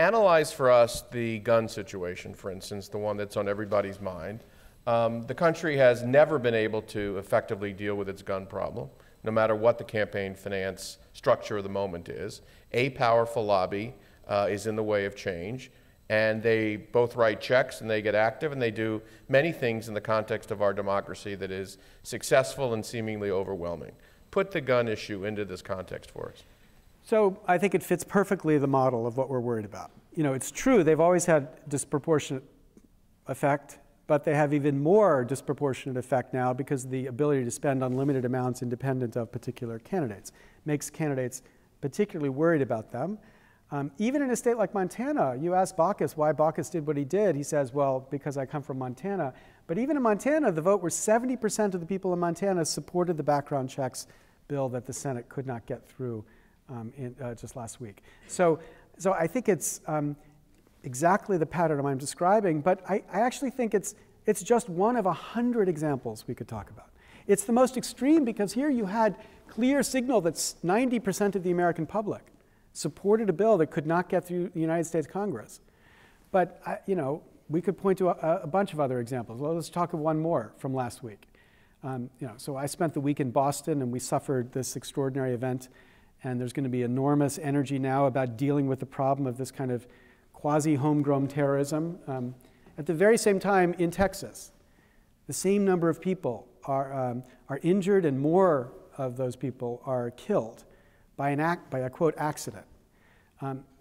analyze for us the gun situation, for instance, the one that's on everybody's mind. The country has never been able to effectively deal with its gun problem, no matter what the campaign finance structure of the moment is. A powerful lobby is in the way of change, and they both write checks and they get active and they do many things in the context of our democracy that is successful and seemingly overwhelming. Put the gun issue into this context for us. So I think it fits perfectly the model of what we're worried about. You know, it's true they've always had disproportionate effect, but they have even more disproportionate effect now because of the ability to spend unlimited amounts independent of particular candidates. Makes candidates particularly worried about them. Even in a state like Montana, you ask Baucus why Baucus did what he did. He says, well, because I come from Montana. But even in Montana, the vote where 70% of the people in Montana supported the background checks bill that the Senate could not get through just last week. So I think it's exactly the pattern I'm describing, but I actually think it's just one of 100 examples we could talk about. It's the most extreme because here you had clear signal that 90% of the American public supported a bill that could not get through the United States Congress. But, you know, we could point to a bunch of other examples. Well, let's talk of one more from last week. You know, so I spent the week in Boston and we suffered this extraordinary event, and there's going to be enormous energy now about dealing with the problem of this kind of quasi-homegrown terrorism. At the very same time in Texas, the same number of people are injured and more of those people are killed by a quote accident.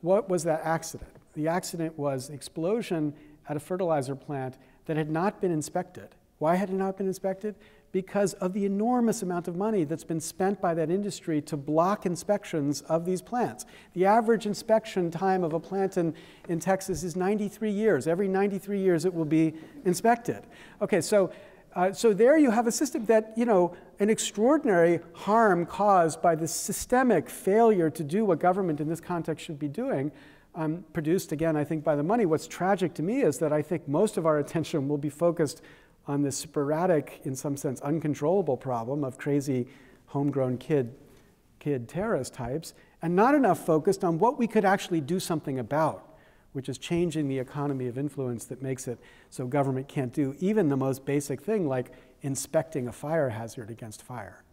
What was that accident? The accident was explosion at a fertilizer plant that had not been inspected. Why had it not been inspected? Because of the enormous amount of money that's been spent by that industry to block inspections of these plants. The average inspection time of a plant in Texas is 93 years. Every 93 years it will be inspected. Okay, so there you have a system that, you know, an extraordinary harm caused by the systemic failure to do what government in this context should be doing, produced, again, I think, by the money. What's tragic to me is that I think most of our attention will be focused on this sporadic, in some sense, uncontrollable problem of crazy homegrown kid terrorist types, and not enough focused on what we could actually do something about, which is changing the economy of influence that makes it so government can't do even the most basic thing like inspecting a fire hazard against fire.